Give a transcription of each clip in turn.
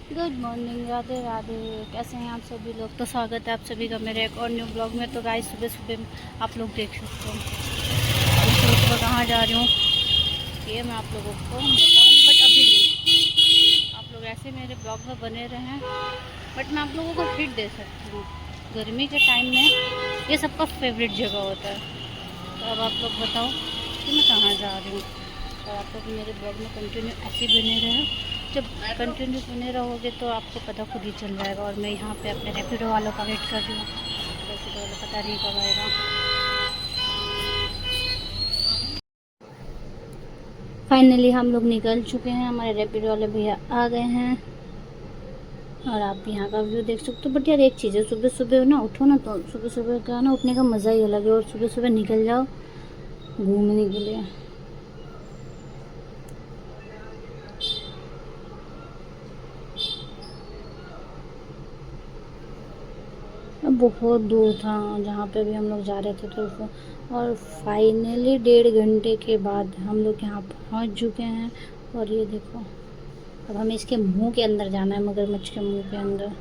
Good morning, Radhe Radhe. कैसे हैं आप सभी लोग? तो स्वागत है आप सभी का मेरे एक और न्यू ब्लॉग में। तो गाइस सुबह सुबह आप लोग देख सकते हो मैं सुबह सुबह कहाँ जा रही हूँ ये मैं आप लोगों को बताऊँगी, बट अभी नहीं। आप लोग ऐसे मेरे ब्लॉग में बने रहें, बट मैं आप लोगों को हिट दे सकती हूँ। गर्मी के टाइम में ये सबका फेवरेट जगह होता है। तो अब आप लोग बताओ कि मैं कहाँ जा रही हूँ। और आप लोग मेरे ब्लॉग में कंटिन्यू ऐसे ही बने रहें। जब कंटिन्यू बने रहोगे तो आपको पता खुद ही चल जाएगा। और मैं यहाँ पे अपने रैपिडो वालों का वेट कर रही हूँ। रैपिडो वाला पता नहीं कब आएगा। फाइनली हम लोग निकल चुके हैं, हमारे रैपिडो वाले भैया आ गए हैं। और आप यहाँ का व्यू देख सकते हो। बट यार एक चीज़ है, सुबह सुबह ना उठो ना, तो सुबह सुबह का ना उठने का मज़ा ही अलग है। और सुबह सुबह निकल जाओ घूमने के लिए। बहुत दूर था जहाँ पे भी हम लोग जा रहे थे, तो और फाइनली 1.5 घंटे के बाद हम लोग यहाँ पहुँच चुके हैं। और ये देखो, अब हमें इसके मुंह के अंदर जाना है, मगरमच्छ के मुंह के अंदर।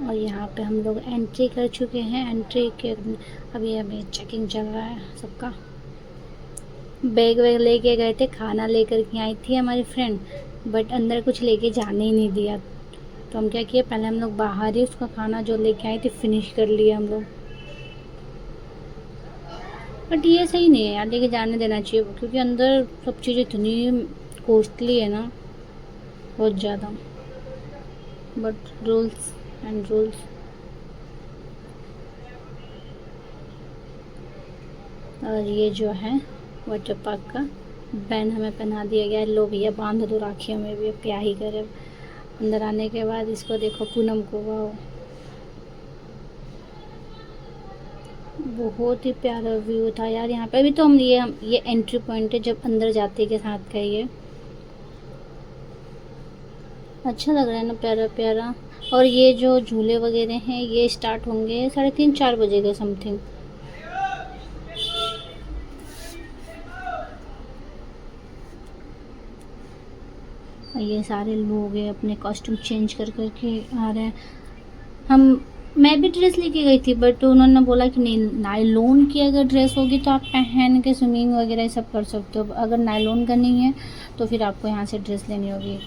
और यहाँ पे हम लोग एंट्री कर चुके हैं। एंट्री के अभी अभी चेकिंग चल रहा है सबका। बैग वैग लेके गए थे, खाना लेकर के आई थी हमारी फ्रेंड, बट अंदर कुछ लेके जाने ही नहीं दिया। तो हम क्या किए, पहले हम लोग बाहर ही उसका खाना जो लेके आए थे फिनिश कर लिए हम लोग। बट ये सही नहीं है यार, लेके जाने देना चाहिए, क्योंकि अंदर सब चीज़ इतनी कॉस्टली है ना, बहुत ज़्यादा। But rules and rules. और ये जो है वाटर पार्क का बैन हमें पहना दिया गया है। लो भैया बांध दो राखियों में भी, अब क्या ही करें। अंदर आने के बाद इसको देखो, पूनम को, वाह बहुत ही प्यारा व्यू था यार यहाँ पे। अभी तो ये एंट्री पॉइंट है, जब अंदर जाते के साथ का ये अच्छा लग रहा है ना, प्यारा प्यारा। और ये जो झूले वगैरह हैं ये स्टार्ट होंगे 3:30-4 बजे के समथिंग। और ये सारे लोग हैं अपने कॉस्ट्यूम चेंज कर करके आ रहे हैं। हम मैं भी ड्रेस लेके गई थी, बट उन्होंने बोला कि नहीं, नायलॉन की अगर ड्रेस होगी तो आप पहन के स्विमिंग वगैरह सब कर सकते हो। अगर नायलॉन का नहीं है तो फिर आपको यहाँ से ड्रेस लेनी होगी।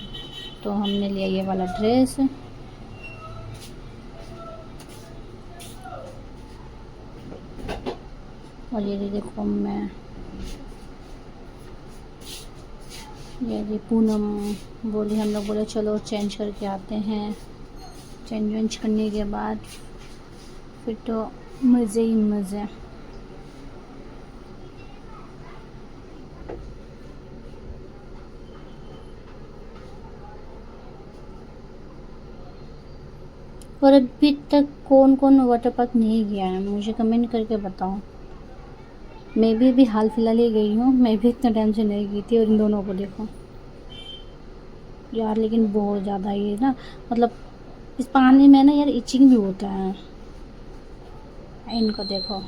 तो हमने लिया ये वाला ड्रेस। और ये देखो, मैं ये पूनम बोली, हम लोग बोले चलो चेंज करके आते हैं। चेंज वेंज करने के बाद फिर तो मज़े ही मज़े। और अभी तक कौन कौन वाटर पार्क नहीं गया है मुझे कमेंट करके बताओ। मैं भी अभी हाल फिलहाल ही गई हूँ, मैं भी इतना टाइम से नहीं गई थी। और इन दोनों को देखो यार, लेकिन बहुत ज़्यादा ये ना, मतलब इस पानी में ना यार इचिंग भी होता है। इनको देखो,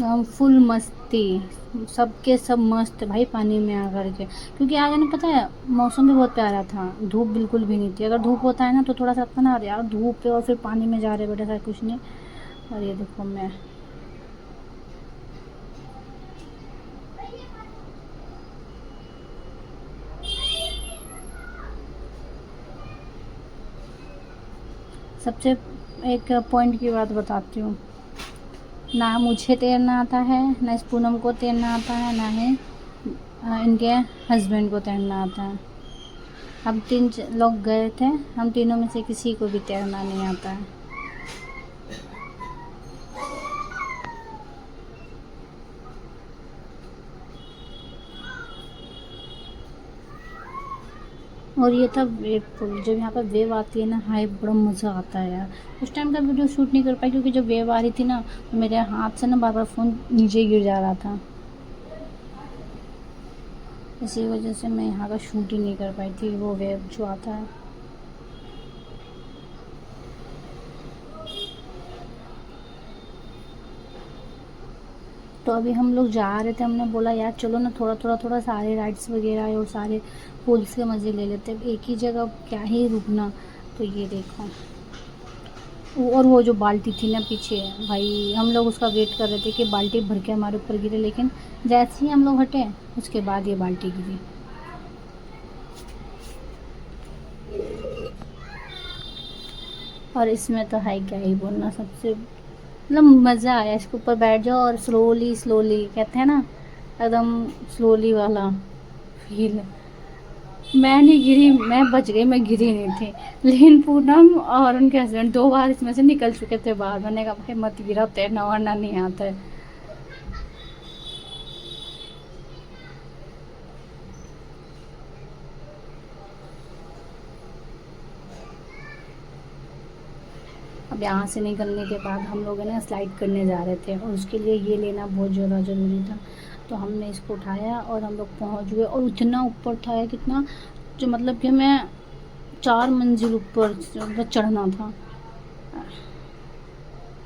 हम फुल मस्ती, सबके सब मस्त भाई पानी में आकर के। क्योंकि आज ना पता है मौसम भी बहुत प्यारा था, धूप बिल्कुल भी नहीं थी। अगर धूप होता है ना तो थोड़ा सा लगता ना यार धूप पे और फिर पानी में जा रहे बेटा, ऐसा कुछ नहीं। और ये देखो, मैं सबसे एक पॉइंट की बात बताती हूँ, ना मुझे तैरना आता है, ना इस पूनम को तैरना आता है, ना ही इनके हस्बैंड को तैरना आता है। हम 3 लोग गए थे, हम तीनों में से किसी को भी तैरना नहीं आता है। और ये था वेव पूल। जब यहाँ पर वेव आती है ना, हाय बड़ा मज़ा आता है यार। उस टाइम का वीडियो शूट नहीं कर पाई, क्योंकि जब वेव आ रही थी ना तो मेरे हाथ से ना बार बार फ़ोन नीचे गिर जा रहा था। इसी वजह से मैं यहाँ का शूट ही नहीं कर पाई थी, वो वेव जो आता है। तो अभी हम लोग जा रहे थे, हमने बोला यार चलो ना थोड़ा सारे राइड्स वगैरह और सारे पुल्स के मज़े ले लेते हैं, एक ही जगह क्या ही रुकना। तो ये देखो, और वो जो बाल्टी थी ना पीछे, भाई हम लोग उसका वेट कर रहे थे कि बाल्टी भर के हमारे ऊपर गिरे, लेकिन जैसे ही हम लोग हटे उसके बाद ये बाल्टी गिरी। और इसमें तो है क्या ही बोलना, सबसे मतलब मज़ा आया, इसके ऊपर बैठ जाओ और स्लोली स्लोली कहते हैं ना, एकदम स्लोली वाला फील। मैं नहीं गिरी, मैं बच गई, मैं गिरी नहीं थी, लेकिन पूनम और उनके हस्बैंड 2 बार इसमें से निकल चुके थे बाहर। मैंने कहा भाई मत गिरा, तैरना वरना नहीं आता है। अब यहाँ से निकलने के बाद हम लोग है ना स्लाइड करने जा रहे थे, और उसके लिए ये लेना बहुत ज़्यादा ज़रूरी था। तो हमने इसको उठाया और हम लोग पहुँच गए, और इतना ऊपर था या कितना, जो मतलब कि मैं 4 मंजिल ऊपर चढ़ना था।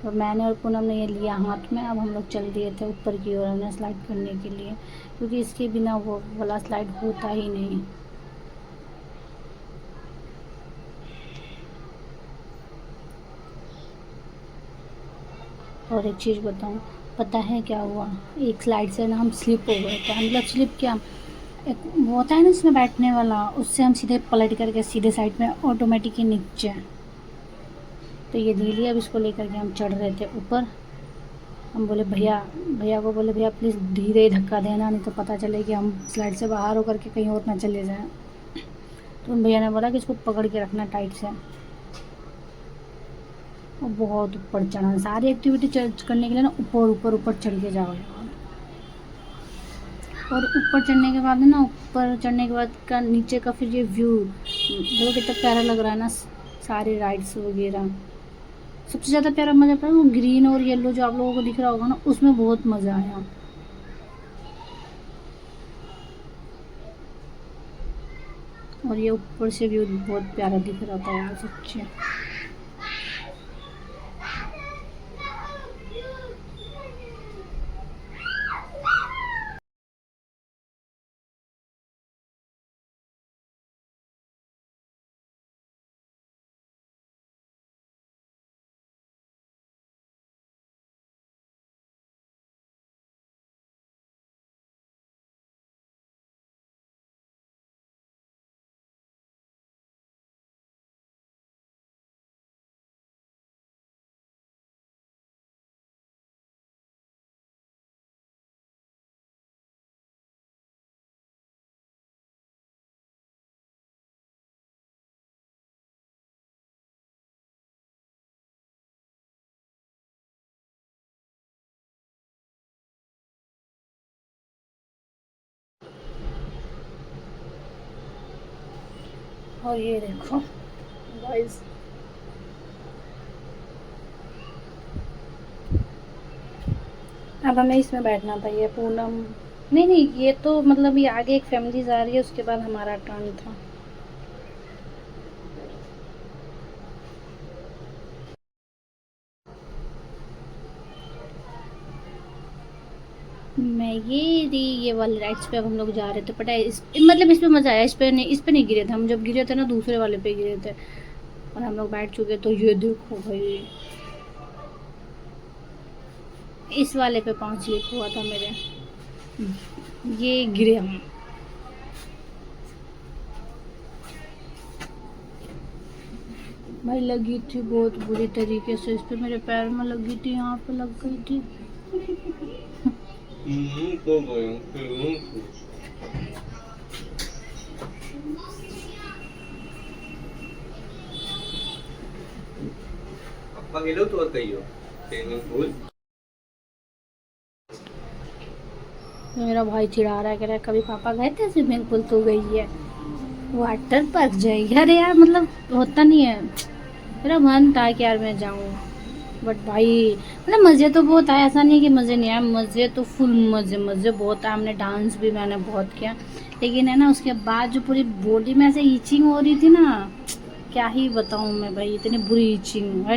तो मैंने और पूनम ने ये लिया हाथ में, अब हम लोग चल दिए थे ऊपर की ओर हमने स्लाइड करने के लिए, क्योंकि इसके बिना वो वाला स्लाइड होता ही नहीं। और एक चीज़ बताऊँ, पता है क्या हुआ, एक स्लाइड से ना हम स्लिप हो गए थे। मतलब स्लिप क्या, एक वो होता है ना इसमें बैठने वाला, उससे हम सीधे पलट करके सीधे साइड में ऑटोमेटिक ही नीचे। तो ये ले लिया, अब इसको लेकर के हम चढ़ रहे थे ऊपर। हम बोले भैया, भैया को बोले भैया प्लीज़ धीरे धक्का देना, नहीं तो पता चले कि हम स्लाइड से बाहर होकर के कहीं और ना चले जाएं। तो उन भैया ने बोला कि इसको पकड़ के रखना टाइट से। और बहुत ऊपर चढ़ा, सारी एक्टिविटी करने के लिए ना ऊपर ऊपर ऊपर चढ़ के जाओ। और ऊपर चढ़ने के बाद ना, ऊपर चढ़ने के बाद का नीचे का फिर ये व्यू देखो कितना प्यारा लग रहा है ना, सारे राइड्स वगैरह। सबसे ज़्यादा प्यारा मज़ा पड़ा वो ग्रीन और येलो जो आप लोगों को दिख रहा होगा ना, उसमें बहुत मज़ा आया। और ये ऊपर से व्यू बहुत प्यारा दिख रहा था यार सच्ची। और ये देखो गाइस, अब हमें इसमें बैठना था, ये पूनम नहीं नहीं, ये तो मतलब ये आगे एक फैमिली जा रही है, उसके बाद हमारा टर्न था। मैं ये वाले राइड्स पे अब हम लोग जा रहे थे, पता है मतलब इसमें मज़ा आया, इस पे नहीं गिरे थे हम, जब गिरे थे ना दूसरे वाले पे गिरे थे, और हम लोग बैठ चुके। तो ये देखो भाई, इस वाले पे 5 स्लिप हुआ था मेरे, ये गिरे हम। भाई लगी थी बहुत बुरी तरीके से, इस पे मेरे पैर में लगी थी, यहाँ पे लग गई थी। मेरा भाई चिढ़ा रहा है, कह रहा है कभी पापा गए थे स्विमिंग पूल, तो गई है वाटर पार्क जाएगी। अरे यार मतलब होता नहीं है, मेरा मन था कि यार मैं जाऊँ, बट भाई मतलब मज़े तो बहुत आए, ऐसा नहीं कि मज़े नहीं आए, मज़े तो फुल मज़े बहुत आए। हमने डांस भी मैंने बहुत किया, लेकिन है ना उसके बाद जो पूरी बॉडी में ऐसे ईचिंग हो रही थी ना, क्या ही बताऊँ मैं भाई, इतनी बुरी ईचिंग है।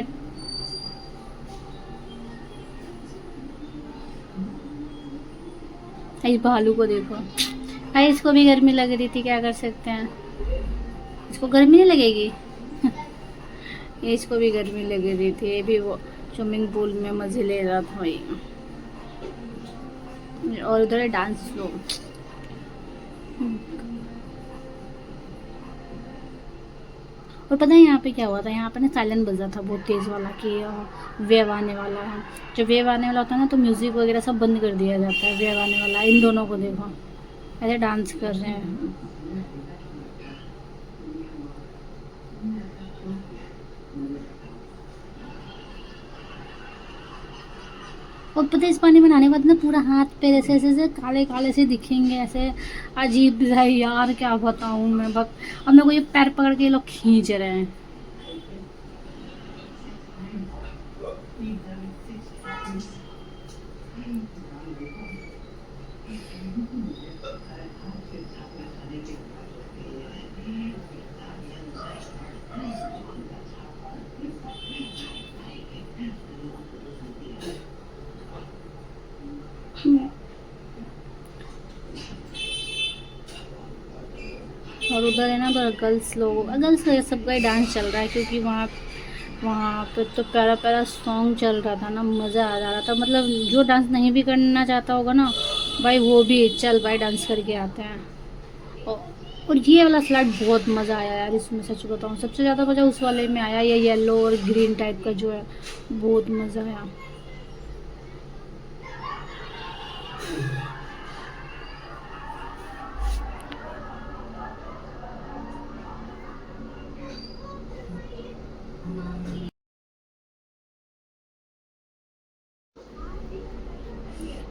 इस भालू को देखो भाई, इसको भी गर्मी लग रही थी, क्या कर सकते हैं। इसको गर्मी नहीं लगेगी ये इसको भी गर्मी लग रही थी, ये भी वो स्विमिंग पूल में मज़े ले रहा था भाई। और उधर है डांस फ्लोर। और पता है यहाँ पे क्या हुआ था, यहाँ पे ना साइलेंट बजा था बहुत तेज़ वाला कि वेव आने वाला है। जब वेव आने वाला होता है ना तो म्यूज़िक वगैरह सब बंद कर दिया जाता है। वेव आने वाला, इन दोनों को देखो ऐसे डांस कर रहे हैं। और पता है इस पानी में नहाने के बाद ना पूरा हाथ पैर ऐसे ऐसे ऐसे काले काले से दिखेंगे, ऐसे अजीब है यार, क्या बताऊँ मैं। बस अब मेरे को ये पैर पकड़ के ये लोग खींच रहे हैं। और उधर है ना गर्ल्स लोग, गर्ल्स सबका ही डांस चल रहा है, क्योंकि वहाँ वहाँ पे तो प्यारा प्यारा सॉन्ग चल रहा था ना, मज़ा आ जा रहा था। मतलब जो डांस नहीं भी करना चाहता होगा ना भाई, वो भी चल भाई डांस करके आते हैं। और ये वाला स्लाइड बहुत मज़ा आया यार, इसमें सच बताऊँ सबसे ज़्यादा मज़ा उस वाले में आया, ये येलो और ग्रीन टाइप का जो है, बहुत मज़ा आया।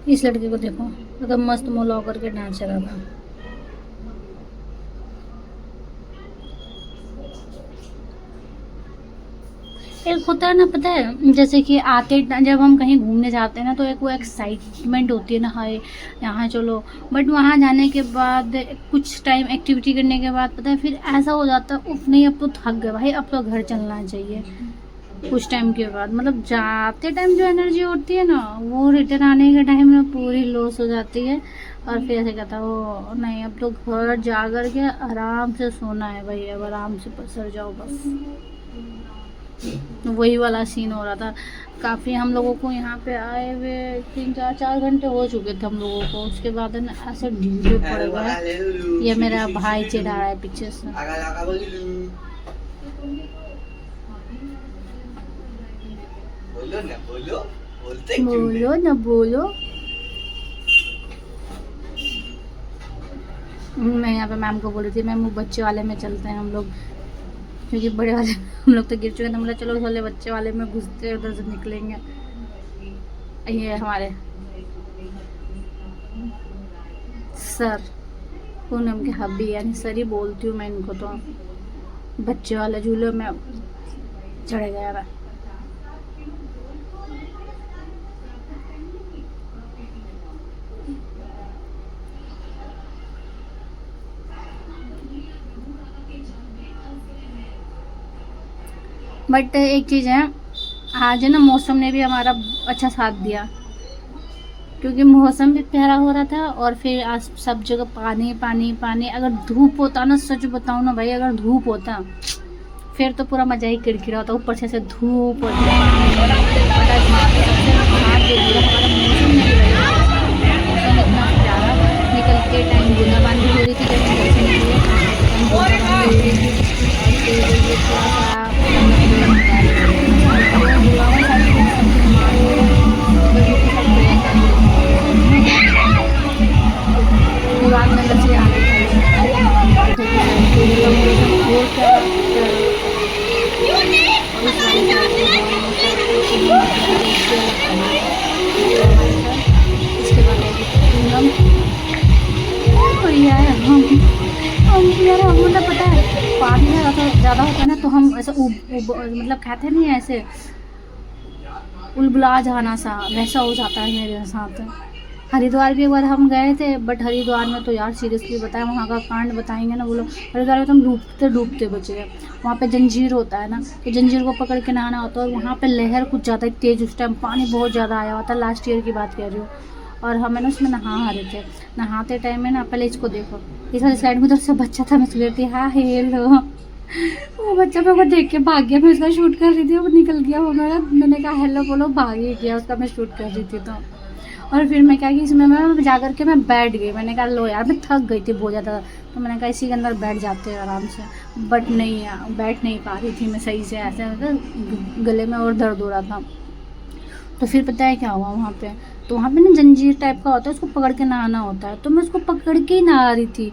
इस लड़के को देखो एकदम मस्त मोला होकर के डांस चला था। एक होता है ना, पता है जैसे कि आते जब हम कहीं घूमने जाते हैं ना तो एक वो एक्साइटमेंट होती है ना, हाय यहाँ चलो। बट वहाँ जाने के बाद कुछ टाइम एक्टिविटी करने के बाद पता है फिर ऐसा हो जाता है, उफ नहीं अब तो थक गए भाई, अब तो घर चलना चाहिए। कुछ टाइम के बाद मतलब जाते टाइम जो एनर्जी होती है ना, वो रिटर्न आने के टाइम में पूरी लॉस हो जाती है। और फिर ऐसे कहता है वो नहीं अब तो घर जा कर के आराम से सोना है भाई, अब आराम से पसर जाओ बस। वही वाला सीन हो रहा था। काफ़ी हम लोगों को यहाँ पे आए हुए 3-4 घंटे हो चुके थे हम लोगों को। उसके बाद ना ऐसे ढीले पड़ गए। ये मेरा भाई चिढ़ा रहा है पीछे से। बोलो ना बोलो। मैं यहाँ पे मैम को बोली थी मैम वो बच्चे वाले में चलते हैं हम लोग, क्योंकि बड़े वाले हम लोग तो गिर चुके थे। मतलब चलो वाले बच्चे वाले में घुसते उधर से निकलेंगे। ये हमारे सर पूनम के हब्बी, यानी सर ही बोलती हूँ मैं इनको, तो बच्चे वाले झूले में चढ़ गया था। बट एक चीज़ है, आज है ना मौसम ने भी हमारा अच्छा साथ दिया, क्योंकि मौसम भी प्यारा हो रहा था और फिर आज सब जगह पानी पानी पानी। अगर धूप होता ना, सच बताऊँ ना भाई, अगर धूप होता फिर तो पूरा मज़ा ही किरकिरा होता। ऊपर से धूप और निकलते टाइम बूंदाबांदी हो रही थी जब हम घर से निकले, मतलब पता है पानी में ज़्यादा होता है ना तो हम ऐसे मतलब कहते नहीं ऐसे उलबुला जाना सा, वैसा हो जाता है मेरे साथ। हरिद्वार भी एक बार हम गए थे, बट हरिद्वार में तो यार सीरियसली बताएं, वहाँ का कांड बताएंगे ना वो लोग, हरिद्वार में तो हम डूबते डूबते बचे गए। वहाँ पे जंजीर होता है ना, तो जंजीर को पकड़ के नहाना होता है, और वहाँ पे लहर कुछ ज़्यादा ही तेज़, उस टाइम पानी बहुत ज़्यादा आया हुआ था, लास्ट ईयर की बात कह रही हूँ। और हमें ना उसमें नहा रहे थे, नहाते टाइम में ना, पहले इसको देखो, इस वाली साइड में उधर से बच्चा था, मैं सोच रही थी हाँ हेलो, वो बच्चा मेरे को देख के भाग गया, मैं उसका शूट कर रही थी, वो निकल गया, वो मैंने कहा हेलो बोलो, भाग ही गया, उसका मैं शूट कर रही थी। तो और फिर मैं क्या कि इसमें मैं जा कर के मैं बैठ गई, मैंने कहा लो यार, मैं थक गई थी बहुत ज़्यादा, तो मैंने कहा इसी के अंदर बैठ जाते हैं आराम से, बट नहीं यार, बैठ नहीं पा रही थी मैं सही से, ऐसे गले में और दर्द हो रहा था। तो फिर पता है क्या हुआ वहाँ पे, तो वहाँ पे ना जंजीर टाइप का होता है, उसको पकड़ के नहाना होता है, तो मैं उसको पकड़ के ही नहा रही थी,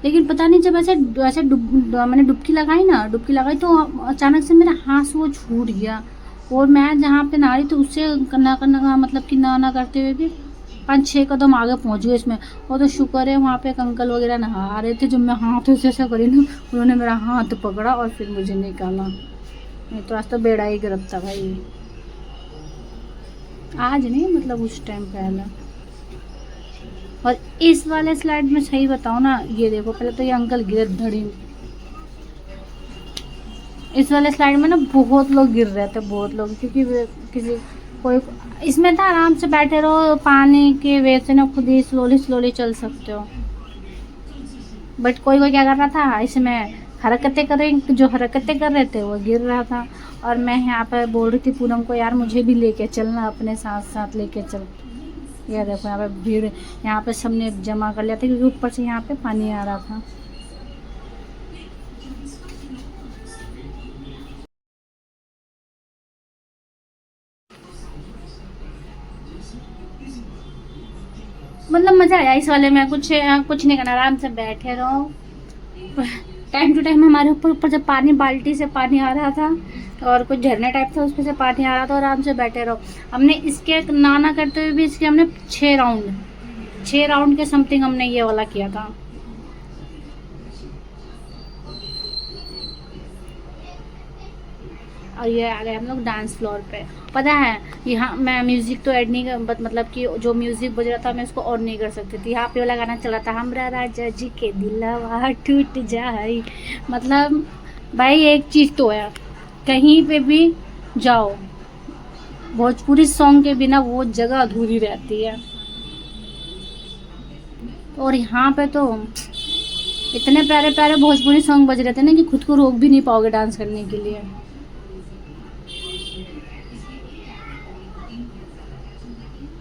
लेकिन पता नहीं जब ऐसे ऐसे मैंने डुबकी लगाई ना, डुबकी लगाई तो अचानक से मेरा हाथ से वो छूट गया, और मैं जहाँ पे नहा रही थी उससे करना मतलब कि ना करते हुए भी 5-6 कदम आगे पहुँच गए इसमें। और तो शुक्र है वहाँ पे एक अंकल वगैरह नहा रहे थे, जब मैं हाथ से ऐसा करी ना, उन्होंने मेरा हाथ पकड़ा और फिर मुझे निकाला, नहीं तो आज तो बेड़ा ही गर्क था भाई, आज नहीं मतलब उस टाइम पहले। और इस वाले स्लाइड में सही बताऊँ ना, ये देखो पहले तो ये अंकल गिरे धड़ी, इस वाले स्लाइड में ना बहुत लोग गिर रहे थे, बहुत लोग, क्योंकि किसी कोई इसमें था आराम से बैठे रहो, पानी के वेव से ना खुद ही स्लोली स्लोली चल सकते हो, बट कोई कोई क्या कर रहा था इसमें, जो हरकतें कर रहे थे वो गिर रहा था। और मैं यहाँ पर बोल रही थी पूनम को, यार मुझे भी लेके चलना, अपने साथ साथ लेके चल। ये देखो यहाँ पे भीड़, यहाँ पे सबने जमा कर लिया था, क्योंकि ऊपर से यहाँ पे पानी आ रहा था। मतलब मज़ा आया इस वाले में, कुछ नहीं करना, आराम से बैठे रहो, टाइम टू टाइम हमारे ऊपर ऊपर जब पानी, बाल्टी से पानी आ रहा था, और कुछ झरने टाइप था उसमें से पानी आ रहा था, और आराम से बैठे रहो। हमने इसके नाना करते हुए भी इसके हमने 6 राउंड के समथिंग हमने ये वाला किया था। और ये आ गए हम लोग डांस फ्लोर पे। पता है यहाँ मैं म्यूज़िक तो ऐड नहीं कर, मतलब कि जो म्यूज़िक बज रहा था मैं उसको और नहीं कर सकती थी। यहाँ पे वाला गाना चला था, हमरा राजा जी के दिलवा टूट जाए। मतलब भाई एक चीज़ तो है, कहीं पे भी जाओ भोजपुरी सॉन्ग के बिना वो जगह अधूरी रहती है। और यहाँ पे तो इतने प्यारे प्यारे भोजपुरी सॉन्ग बज रहे थे ना कि खुद को रोक भी नहीं पाओगे डांस करने के लिए।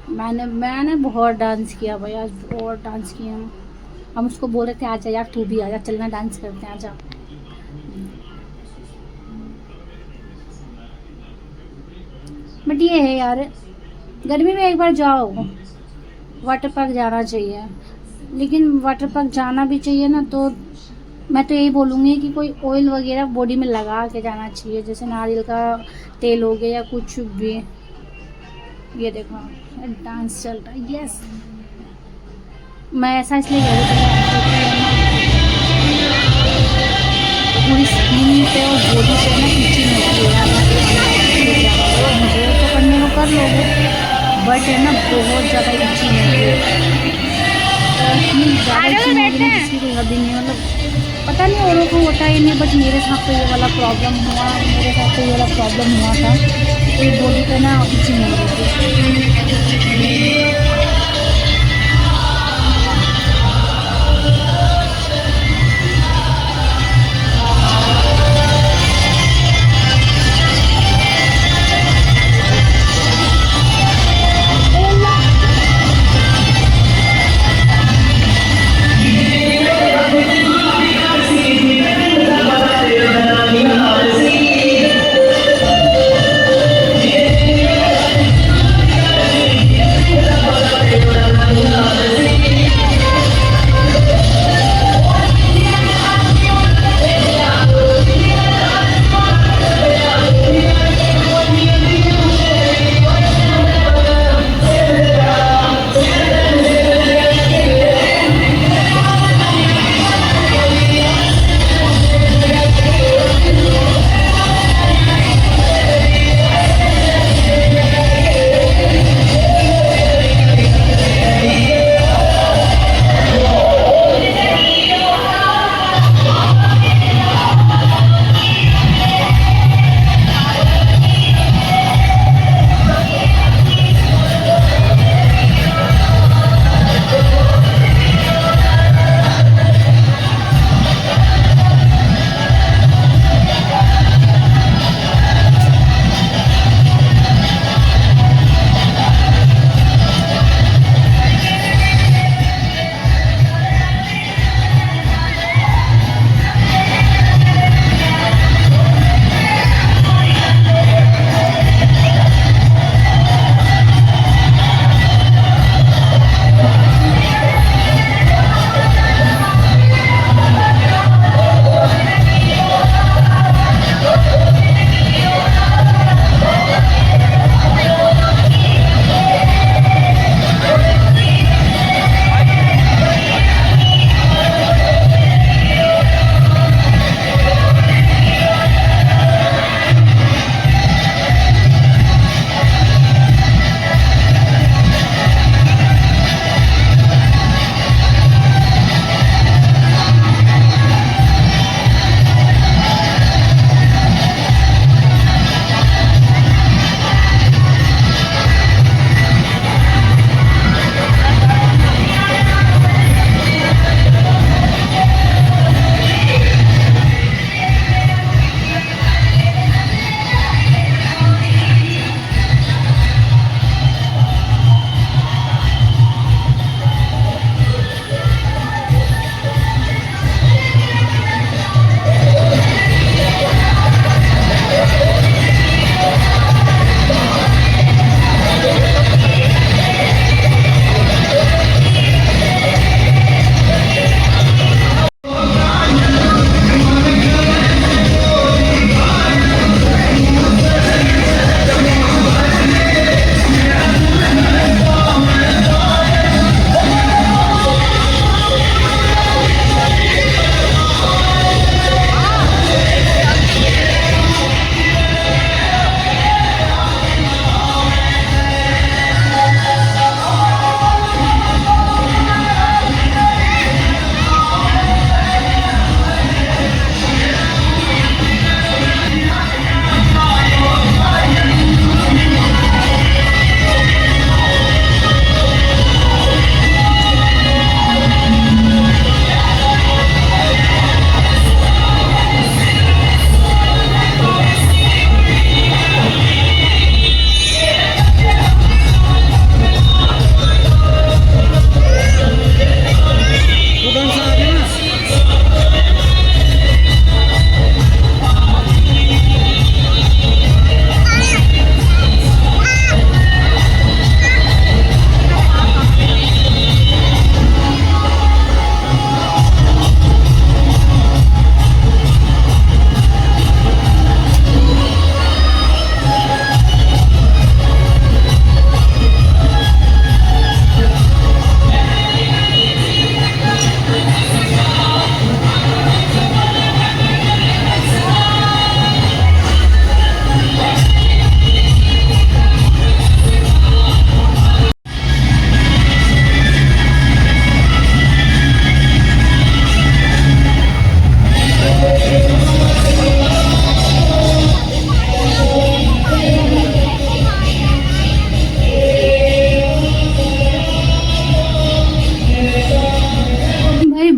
मैंने बहुत डांस किया भाई, आज बहुत डांस किया। हम उसको बोल रहे थे आजा यार, तू भी आजा, चलना डांस करते हैं, आजा। बट ये है यार, गर्मी में एक बार जाओ, वाटर पार्क जाना चाहिए, लेकिन वाटर पार्क जाना भी चाहिए ना, तो मैं तो यही बोलूँगी कि कोई ऑयल वगैरह बॉडी में लगा के जाना चाहिए, जैसे नारियल का तेल हो गया या कुछ भी। ये देखो डांस चल रहा है, यस। मैं ऐसा इसलिए कह रही थी पूरी स्किन पे और बॉडी पे ना इचिंग होती है, मुझे तो करने को कर लोगे, बट है ना बहुत ज़्यादा इचिंग होती है, किसी को हद ही नहीं, मतलब पता नहीं औरों को होता ही नहीं, बट मेरे साथ तो ये वाला प्रॉब्लम हुआ, था, तो बॉडी पे ना इचिंग हो रही थी।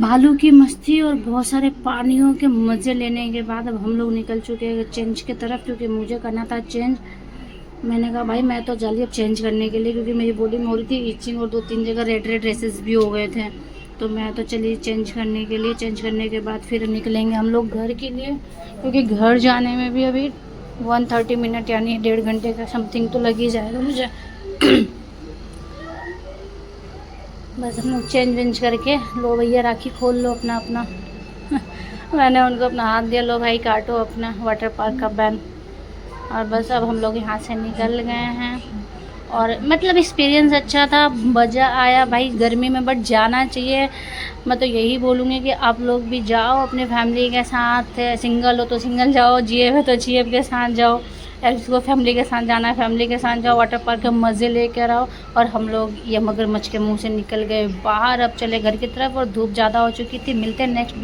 बालू की मस्ती और बहुत सारे पानियों के मज़े लेने के बाद अब हम लोग निकल चुके हैं चेंज की तरफ, क्योंकि मुझे करना था चेंज। मैंने कहा भाई मैं तो जल्दी अब चेंज करने के लिए, क्योंकि मेरी बॉडी में हो रही थी इचिंग और 2-3 जगह रेड रेड ड्रेसेस भी हो गए थे। तो मैं तो चली चेंज करने के लिए। चेंज करने के बाद फिर निकलेंगे हम लोग घर के लिए, क्योंकि घर जाने में भी अभी 130 मिनट यानी 1.5 घंटे का समथिंग तो लग ही जाएगा मुझे। बस हम लोग चेंज वेंज करके, लो भैया राखी खोल लो अपना अपना। मैंने उनको अपना हाथ दिया, लो भाई काटो अपना वाटर पार्क का बैन। और बस अब हम लोग यहाँ से निकल गए हैं। और मतलब एक्सपीरियंस अच्छा था, मज़ा आया भाई गर्मी में, बट जाना चाहिए। मैं तो यही बोलूँगी कि आप लोग भी जाओ अपने फैमिली के साथ। सिंगल हो तो सिंगल जाओ, जीएफ है तो जीएफ के साथ जाओ, या जिसको फैमिली के साथ जाना है फैमिली के साथ जाओ। वाटर पार्क के मज़े लेकर आओ। और हम लोग ये मगरमच्छ के मुंह से निकल गए बाहर। अब चले घर की तरफ और धूप ज़्यादा हो चुकी थी। मिलते हैं नेक्स्ट